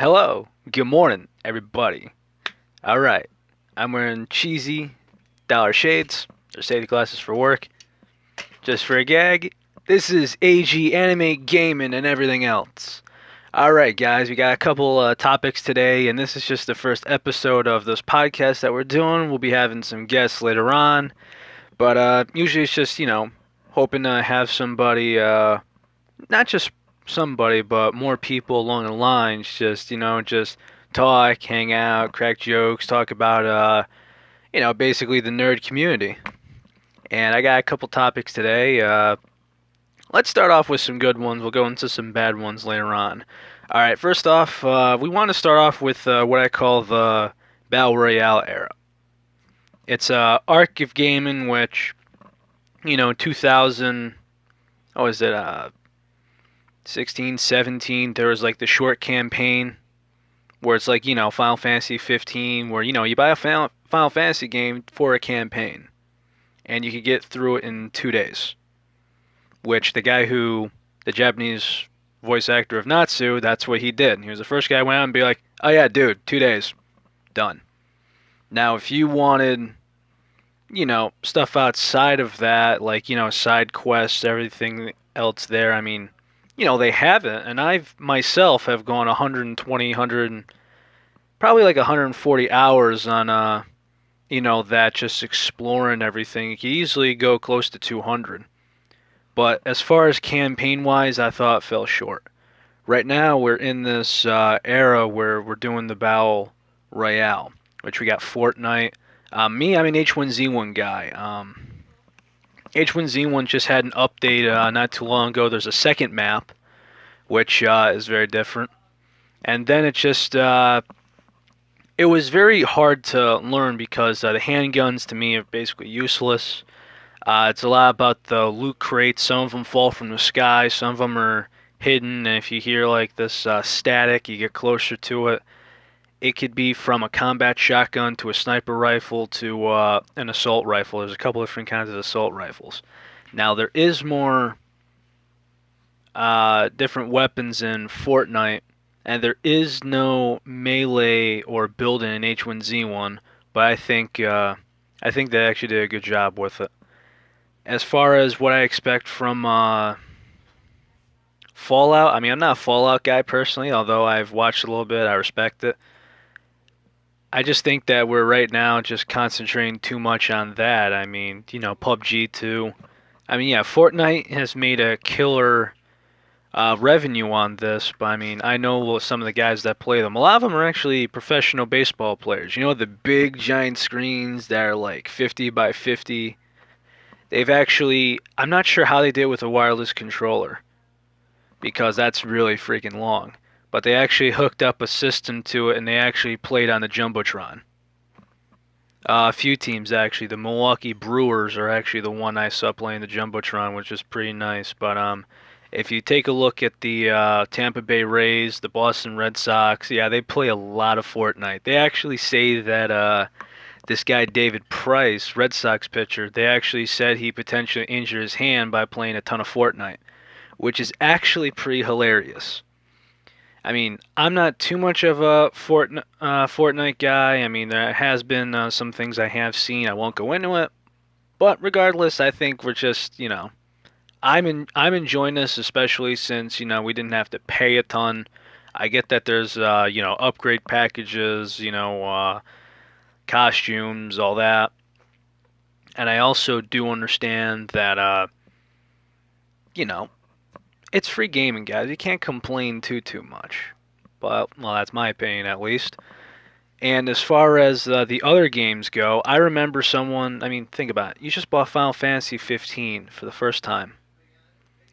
Hello, good morning, everybody. All right, I'm wearing cheesy dollar shades or safety glasses for work, just for a gag. This is A.G.E.E. anime, gaming, and everything else. All right, guys, we got a couple topics today, and this is just the first episode of this podcast that we're doing. We'll be having some guests later on, but usually it's just hoping to have somebody, not just somebody, but more people along the lines. Just talk, hang out, crack jokes, talk about basically the nerd community. And I got a couple topics today. Let's start off with some good ones. We'll go into some bad ones later on. All right, first off, we want to start off with what I call the Battle Royale era. It's a arc of gaming which, 2000, oh, is it 16, 17, there was like the short campaign where it's like, Final Fantasy 15, where, you buy a Final Fantasy game for a campaign and you could get through it in 2 days. Which the Japanese voice actor of Natsu, that's what he did. He was the first guy who went out and be like, oh yeah, dude, 2 days, done. Now, if you wanted, stuff outside of that, like, side quests, everything else there, I mean, they have it, and I've myself have gone 120, 100, probably like 140 hours on, that just exploring everything. You could easily go close to 200. But as far as campaign-wise, I thought it fell short. Right now, we're in this era where we're doing the Battle Royale, which we got Fortnite. I'm an H1Z1 guy. H1Z1 just had an update not too long ago. There's a second map, which is very different. And then it was very hard to learn because the handguns to me are basically useless. It's a lot about the loot crates. Some of them fall from the sky, some of them are hidden, and if you hear like this static, you get closer to it. It could be from a combat shotgun to a sniper rifle to an assault rifle. There's a couple different kinds of assault rifles. Now, there is more different weapons in Fortnite, and there is no melee or building in H1Z1, but I think they actually did a good job with it. As far as what I expect from Fallout, I mean, I'm not a Fallout guy personally, although I've watched a little bit, I respect it. I just think that we're right now just concentrating too much on that. I mean, PUBG too. I mean, yeah, Fortnite has made a killer revenue on this, but I mean, I know some of the guys that play them. A lot of them are actually professional baseball players. The big giant screens that are like 50 by 50. I'm not sure how they did it with a wireless controller, because that's really freaking long. But they actually hooked up a system to it, and they actually played on the Jumbotron. A few teams, actually. The Milwaukee Brewers are actually the one I saw playing the Jumbotron, which is pretty nice. But if you take a look at the Tampa Bay Rays, the Boston Red Sox, yeah, they play a lot of Fortnite. They actually say that this guy David Price, Red Sox pitcher, they actually said he potentially injured his hand by playing a ton of Fortnite, which is actually pretty hilarious. I mean, I'm not too much of a Fortnite guy. I mean, there has been some things I have seen. I won't go into it, but regardless, I think we're just, I'm enjoying this, especially since we didn't have to pay a ton. I get that there's upgrade packages, costumes, all that. And I also do understand that, you know, it's free gaming, guys. You can't complain too much. But, well, that's my opinion at least. And as far as the other games go, I remember someone, I mean, think about it. You just bought Final Fantasy 15 for the first time.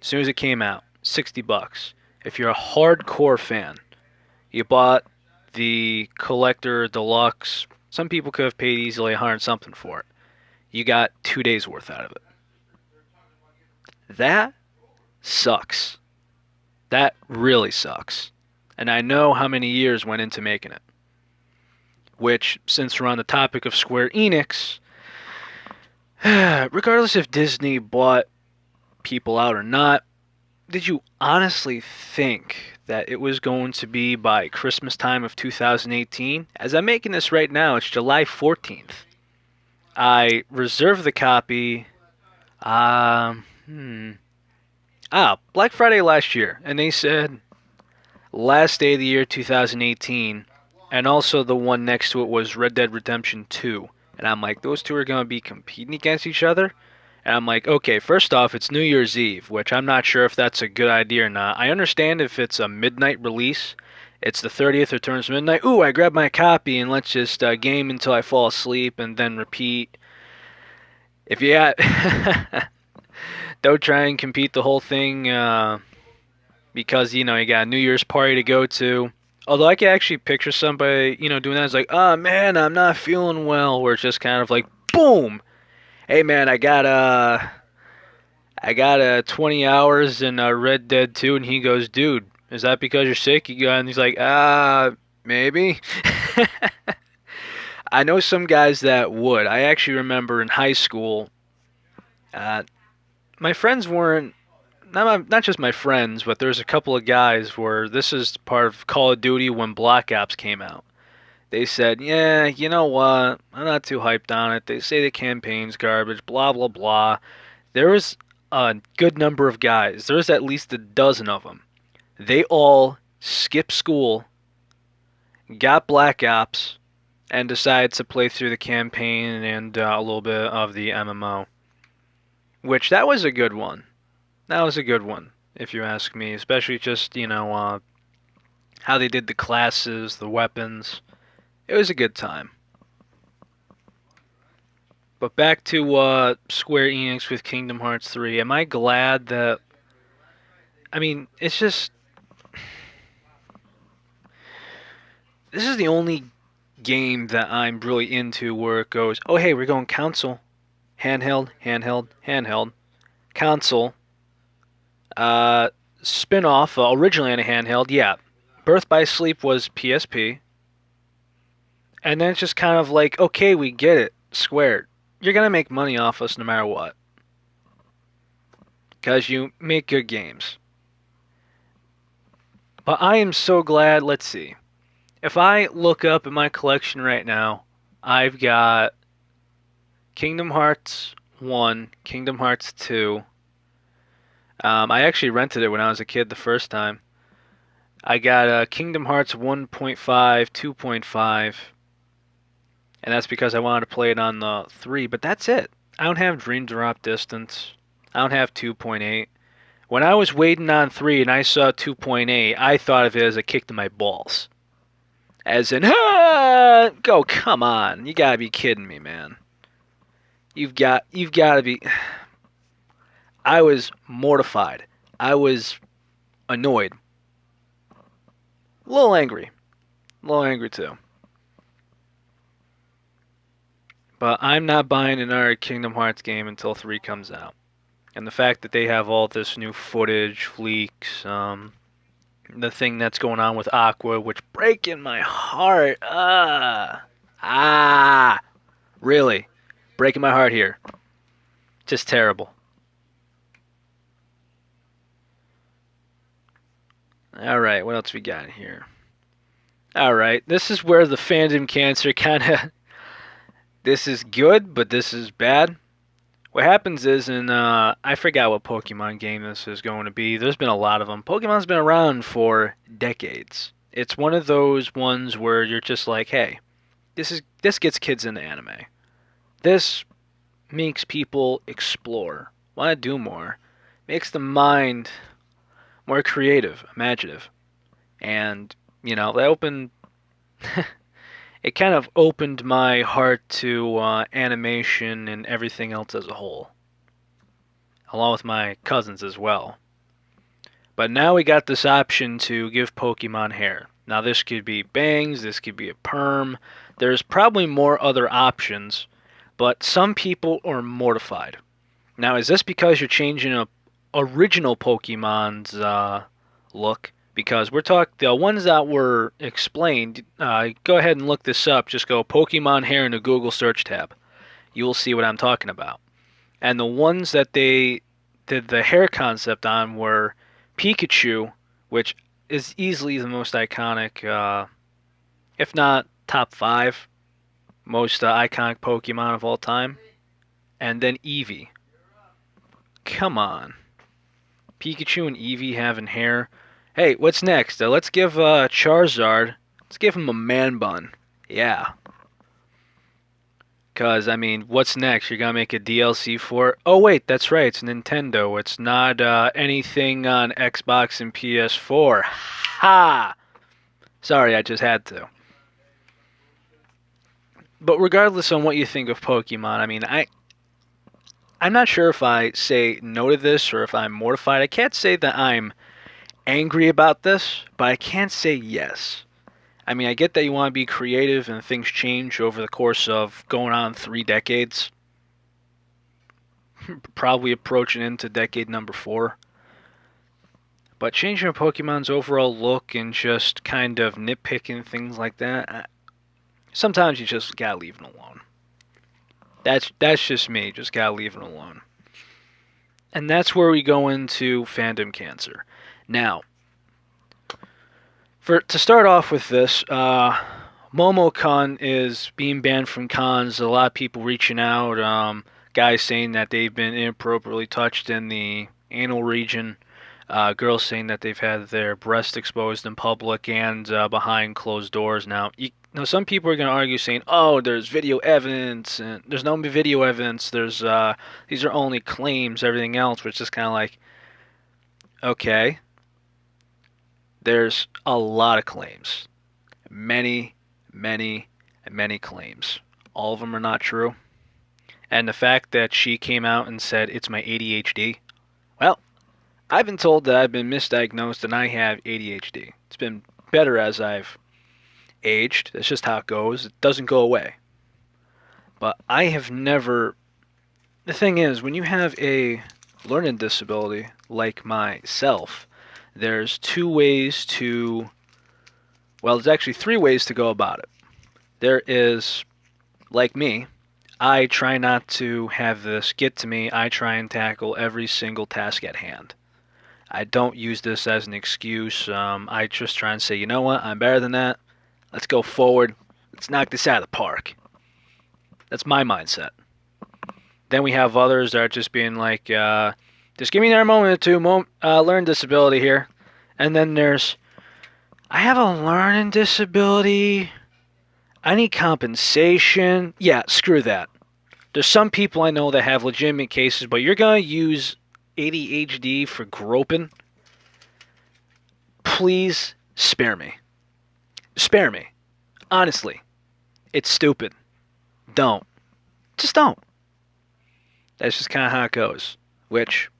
As soon as it came out, $60. If you're a hardcore fan, you bought the collector deluxe. Some people could have paid easily 100 something for it. You got 2 days worth out of it. That sucks. That really sucks. And I know how many years went into making it. Which, since we're on the topic of Square Enix, regardless if Disney bought people out or not, did you honestly think that it was going to be by Christmas time of 2018. As I'm making this right now, it's July 14th. I reserved the copy. Um, hmm. Black Friday last year, and they said last day of the year 2018, and also the one next to it was Red Dead Redemption 2. And I'm like, those two are going to be competing against each other? And I'm like, okay, first off, it's New Year's Eve, which I'm not sure if that's a good idea or not. I understand if it's a midnight release, it's the 30th or turns midnight. Ooh, I grab my copy and let's just game until I fall asleep and then repeat. If you don't try and compete the whole thing because, you got a New Year's party to go to. Although I can actually picture somebody, doing that. It's like, oh man, I'm not feeling well. Where it's just kind of like, boom. Hey man, I got 20 hours in Red Dead 2, and he goes, dude, is that because you're sick? And he's like, maybe. I know some guys that would. I actually remember in high school, my friends weren't, not just my friends, but there's a couple of guys where this is part of Call of Duty when Black Ops came out. They said, yeah, you know what, I'm not too hyped on it. They say the campaign's garbage, blah, blah, blah. There was a good number of guys. There was at least a dozen of them. They all skipped school, got Black Ops, and decided to play through the campaign and a little bit of the MMO. Which, that was a good one. That was a good one, if you ask me. Especially just, how they did the classes, the weapons. It was a good time. But back to Square Enix with Kingdom Hearts 3. Am I glad that... I mean, it's just... This is the only game that I'm really into where it goes, oh hey, we're going console, handheld, handheld, handheld, console, spin-off, originally on a handheld, yeah. Birth by Sleep was PSP. And then it's just kind of like, okay, we get it, Square. You're going to make money off us no matter what. Because you make good games. But I am so glad, let's see. If I look up at my collection right now, I've got Kingdom Hearts 1, Kingdom Hearts 2. I actually rented it when I was a kid the first time. I got Kingdom Hearts 1.5, 2.5. And that's because I wanted to play it on the 3, but that's it. I don't have Dream Drop Distance. I don't have 2.8. When I was waiting on 3 and I saw 2.8, I thought of it as a kick to my balls. As in, go, come on. You gotta be kidding me, man. You've got to be... I was mortified. I was annoyed. A little angry. A little angry, too. But I'm not buying another Kingdom Hearts game until 3 comes out. And the fact that they have all this new footage, leaks, the thing that's going on with Aqua, which breaking my heart. Really. Breaking my heart here. Just terrible. Alright, what else we got here? Alright, this is where the fandom cancer kind of... This is good, but this is bad. What happens is, I forgot what Pokemon game this is going to be. There's been a lot of them. Pokemon's been around for decades. It's one of those ones where you're just like, hey, this gets kids into anime. This makes people explore, want to do more, makes the mind more creative, imaginative, and that opened. It kind of opened my heart to animation and everything else as a whole, along with my cousins as well. But now we got this option to give Pokemon hair. Now this could be bangs, this could be a perm. There's probably more other options, but some people are mortified. Now, is this because you're changing a original Pokemon's look? Because we're talking the ones that were explained. Go ahead and look this up. Just go Pokemon hair in the Google search tab. You will see what I'm talking about. And the ones that they did the hair concept on were Pikachu, which is easily the most iconic, if not top five, most iconic Pokemon of all time. And then Eevee. Come on. Pikachu and Eevee having hair. Hey, what's next? Let's give Charizard, let's give him a man bun. Yeah. Because, I mean, what's next? You're going to make a DLC for it? Oh, wait, that's right. It's Nintendo. It's not anything on Xbox and PS4. Ha! Sorry, I just had to. But regardless on what you think of Pokemon, I mean, I'm not sure if I say no to this or if I'm mortified. I can't say that I'm angry about this, but I can't say yes. I mean, I get that you want to be creative and things change over the course of going on 3 decades. Probably approaching into decade number 4. But changing a Pokemon's overall look and just kind of nitpicking things like that, sometimes you just gotta leave it alone. That's just me. Just gotta leave it alone. And that's where we go into fandom cancer. Now, to start off with this, MomoCon is being banned from cons. A lot of people reaching out, guys saying that they've been inappropriately touched in the anal region, girls saying that they've had their breast exposed in public and behind closed doors. Now, some people are going to argue saying, "Oh, there's video evidence," and there's no video evidence. There's these are only claims. Everything else, which is kind of like, okay. There's a lot of claims. Many, many, many claims. All of them are not true. And the fact that she came out and said, it's my ADHD. Well, I've been told that I've been misdiagnosed and I have ADHD. It's been better as I've aged. That's just how it goes. It doesn't go away. But I have never... The thing is, when you have a learning disability like myself, there's 2 ways to... Well, there's actually 3 ways to go about it. There is, like me, I try not to have this get to me. I try and tackle every single task at hand. I don't use this as an excuse. I just try and say, you know what, I'm better than that. Let's go forward. Let's knock this out of the park. That's my mindset. Then we have others that are just being like, just give me another moment or two, learn disability here. And then there's, I have a learning disability. I need compensation. Yeah, screw that. There's some people I know that have legitimate cases, but you're going to use ADHD for groping? Please spare me. Spare me. Honestly. It's stupid. Don't. Just don't. That's just kind of how it goes. Which,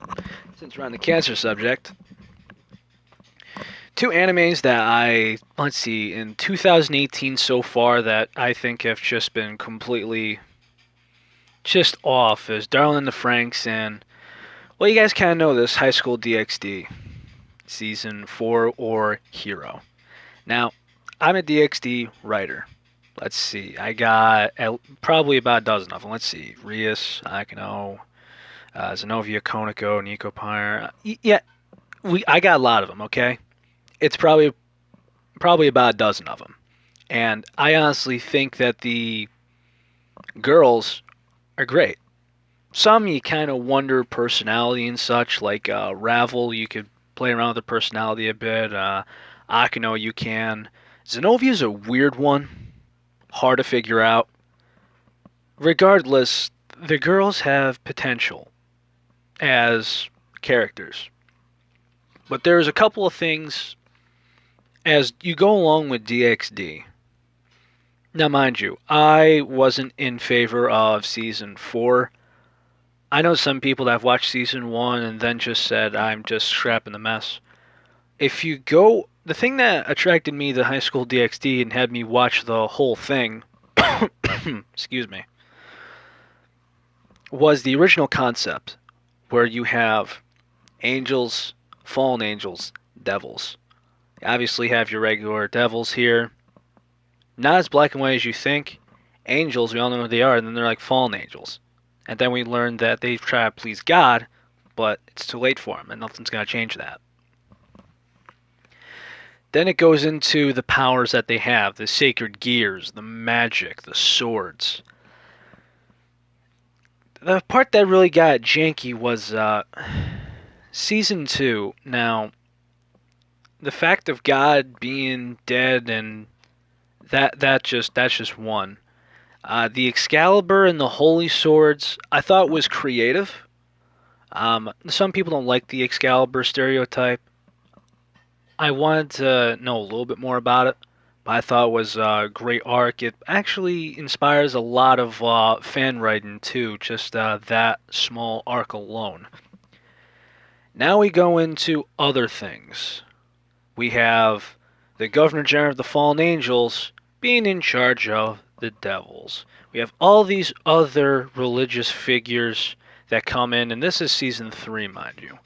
since we're on the cancer subject, 2 animes that let's see, in 2018 so far that I think have just been completely just off is Darling in the Franxx and, well, you guys kind of know this, High School DxD, Season 4 or Hero. Now, I'm a DxD writer. Let's see, I got probably about a dozen of them. Let's see, Rias, Akino, Zenovia, Koniko, Nico Pyre. Yeah, I got a lot of them, okay? It's probably about a dozen of them. And I honestly think that the girls are great. Some you kind of wonder personality and such, like Ravel, you could play around with the personality a bit. Akino, you can. Zenovia's a weird one. Hard to figure out. Regardless, the girls have potential as characters. But there's a couple of things as you go along with DxD. Now, mind you, I wasn't in favor of Season 4. I know some people that have watched Season 1 and then just said, I'm just scrapping the mess. If you go... The thing that attracted me to High School DxD and had me watch the whole thing, excuse me, was the original concept, where you have angels, fallen angels, devils. You obviously have your regular devils here. Not as black and white as you think. Angels, we all know who they are, and then they're like fallen angels. And then we learn that they try to please God, but it's too late for them, and nothing's going to change that. Then it goes into the powers that they have, the sacred gears, the magic, the swords. The part that really got janky was season 2. Now, the fact of God being dead and that's just one. The Excalibur and the Holy Swords I thought was creative. Some people don't like the Excalibur stereotype. I wanted to know a little bit more about it, but I thought it was a great arc. It actually inspires a lot of fan writing too, just that small arc alone. Now we go into other things. We have the Governor General of the Fallen Angels being in charge of the devils. We have all these other religious figures that come in, and this is season 3, mind you.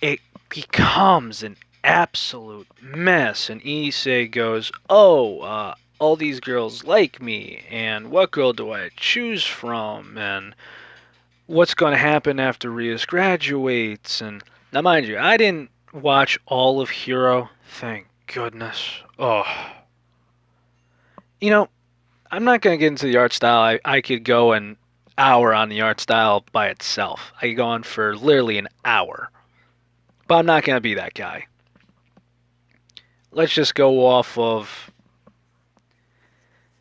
It becomes an absolute mess, and Issei goes, "Oh, all these girls like me, and what girl do I choose from, and what's going to happen after Rias graduates?" And now, mind you, I didn't watch all of Hero. Thank goodness. Oh, you know, I'm not going to get into the art style. I could go an hour on the art style by itself. I could go on for literally an hour. But I'm not going to be that guy. Let's just go off of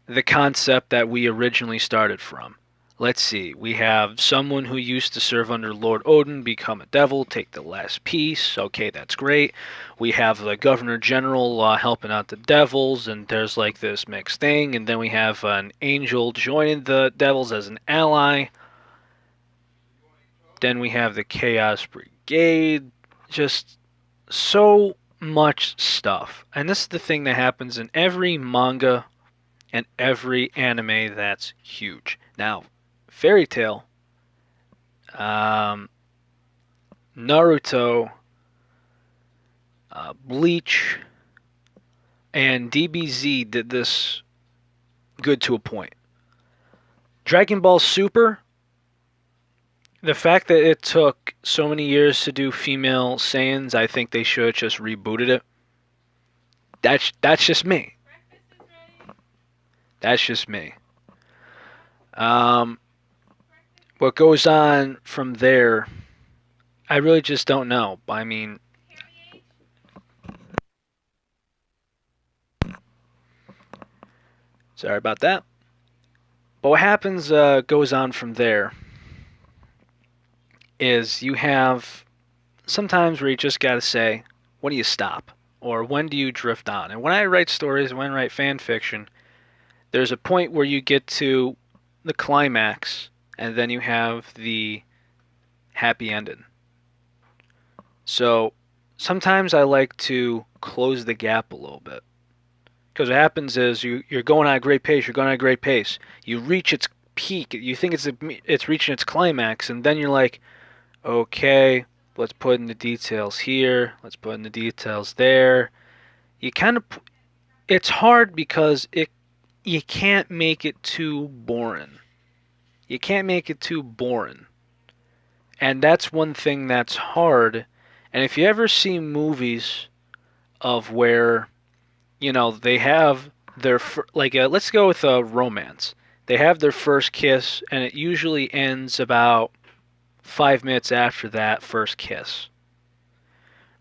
the concept that we originally started from. Let's see. We have someone who used to serve under Lord Odin become a devil, take the last piece. Okay, that's great. We have the Governor General helping out the devils, and there's like this mixed thing. And then we have an angel joining the devils as an ally. Then we have the Chaos Brigade. Just so much stuff. And this is the thing that happens in every manga and every anime that's huge. Now, Fairy Tail, Naruto, Bleach, and DBZ did this good to a point. Dragon Ball Super, the fact that it took so many years to do female Saiyans, I think they should have just rebooted it. That's just me. That's just me. What goes on from there, I really just don't know. I mean, sorry about that. But what happens goes on from there is you have sometimes where you just gotta say, when do you stop? Or when do you drift on? And when I write stories, when I write fan fiction, there's a point where you get to the climax, and then you have the happy ending. So sometimes I like to close the gap a little bit. Because what happens is you're going at a great pace, you're going at a great pace. You reach its peak, you think it's reaching its climax, and then you're like, okay, let's put in the details here, let's put in the details there. You kind of, it's hard because you can't make it too boring. You can't make it too boring. And that's one thing that's hard. And if you ever see movies of where, they have their, let's go with a romance. They have their first kiss, and it usually ends about 5 minutes after that first kiss.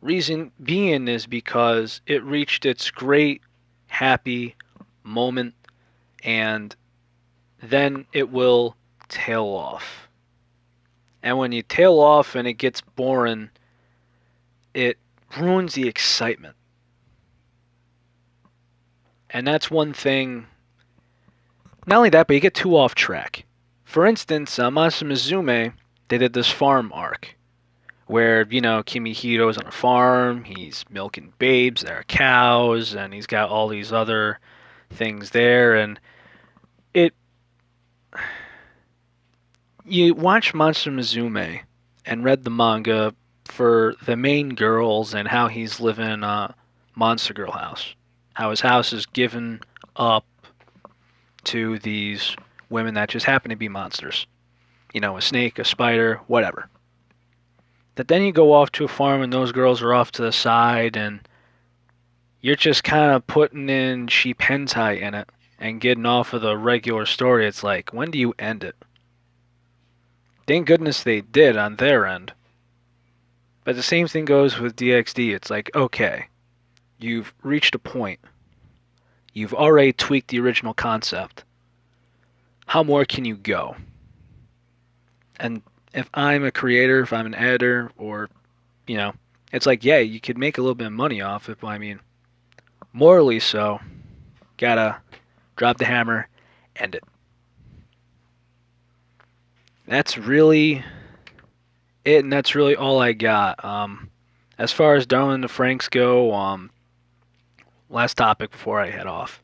Reason being is because it reached its great happy moment, and then it will tail off. And when you tail off and it gets boring, it ruins the excitement. And that's one thing. Not only that, but you get too off track. For instance, Masamuzume, they did this farm arc where, Kimihiro's on a farm, he's milking babes, there are cows, and he's got all these other things there, and you watch Masamuzume and read the manga for the main girls and how he's living in a monster girl house. How his house is given up to these women that just happen to be monsters. A snake, a spider, whatever. That then you go off to a farm and those girls are off to the side, and you're just kind of putting in cheap hentai in it and getting off of the regular story. It's like, when do you end it? Thank goodness they did on their end. But the same thing goes with DxD. It's like, okay, you've reached a point. You've already tweaked the original concept. How more can you go? And if I'm a creator, if I'm an editor, or, it's like, yeah, you could make a little bit of money off it, but I mean, morally so, gotta drop the hammer, end it. That's really it, and that's really all I got. As far as Darwin and the Franks go, last topic before I head off.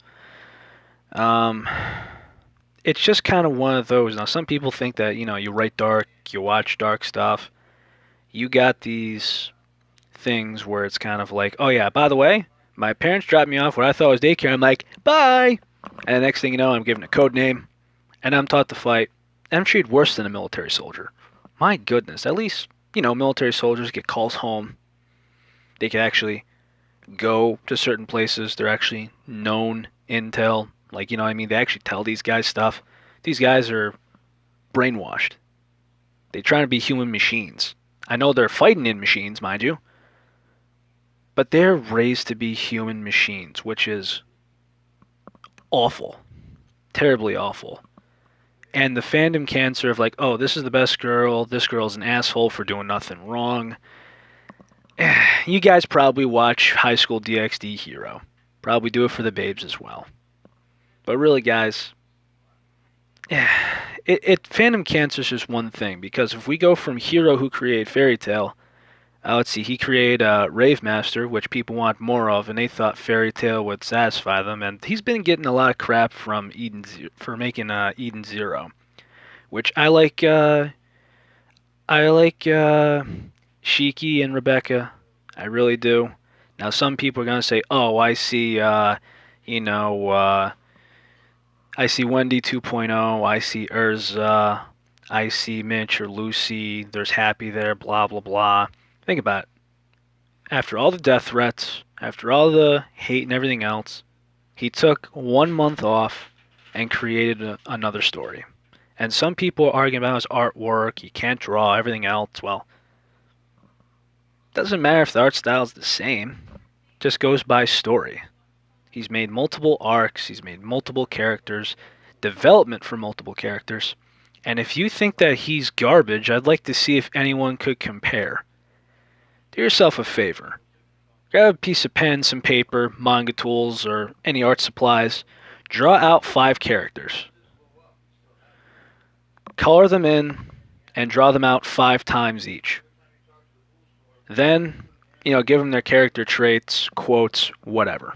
It's just kind of one of those. Now, some people think that, you write dark, you watch dark stuff. You got these things where it's kind of like, oh yeah, by the way, my parents dropped me off where I thought was daycare. I'm like, bye! And the next thing you know, I'm given a code name, and I'm taught to fight. And I'm treated worse than a military soldier. My goodness, at least, military soldiers get calls home. They can actually go to certain places. They're actually known intel. Like, what I mean? They actually tell these guys stuff. These guys are brainwashed. They try to be human machines. I know they're fighting in machines, mind you. But they're raised to be human machines, which is awful. Terribly awful. And the fandom cancer of like, oh, this is the best girl. This girl's an asshole for doing nothing wrong. You guys probably watch High School DxD Hero. Probably do it for the babes as well. But really, guys, fandom cancer is just one thing. Because if we go from Hero, who created Fairy Tail, let's see, he created Rave Master, which people want more of, and they thought Fairy Tail would satisfy them. And he's been getting a lot of crap from for making Eden Zero, which I like. Shiki and Rebecca, I really do. Now, some people are gonna say, "Oh, I see, I see Wendy 2.0, I see Urza, I see Mitch or Lucy. There's Happy there, blah blah blah." Think about it. After all the death threats, after all the hate and everything else, he took 1 month off and created another story. And some people are arguing about his artwork, he can't draw, everything else. Well, doesn't matter if the art style is the same. Just goes by story. He's made multiple arcs, he's made multiple characters, development for multiple characters. And if you think that he's garbage, I'd like to see if anyone could compare. Do yourself a favor. Grab a piece of pen, some paper, manga tools, or any art supplies. Draw out 5 characters. Color them in, and draw them out 5 times each. Then, give them their character traits, quotes, whatever.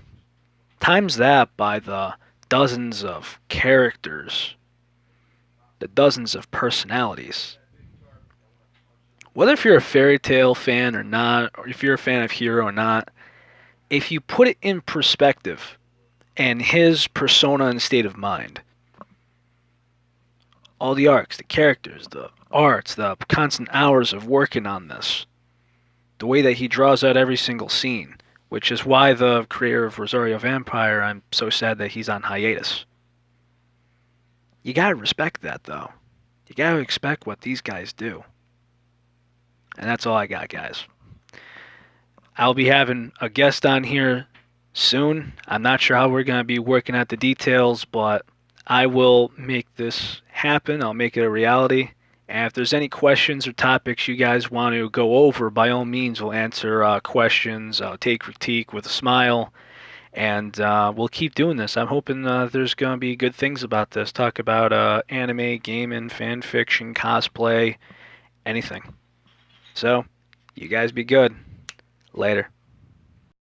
Times that by the dozens of characters, the dozens of personalities. Whether if you're a Fairy Tail fan or not, or if you're a fan of Hero or not, if you put it in perspective and his persona and state of mind, all the arcs, the characters, the arts, the constant hours of working on this, the way that he draws out every single scene, which is why the creator of Rosario Vampire, I'm so sad that he's on hiatus. You gotta respect that, though. You gotta expect what these guys do. And that's all I got, guys. I'll be having a guest on here soon. I'm not sure how we're going to be working out the details, but I will make this happen. I'll make it a reality. And if there's any questions or topics you guys want to go over, by all means, we'll answer questions. I'll take critique with a smile. And we'll keep doing this. I'm hoping there's going to be good things about this. Talk about anime, gaming, fan fiction, cosplay, anything. So, you guys be good. Later.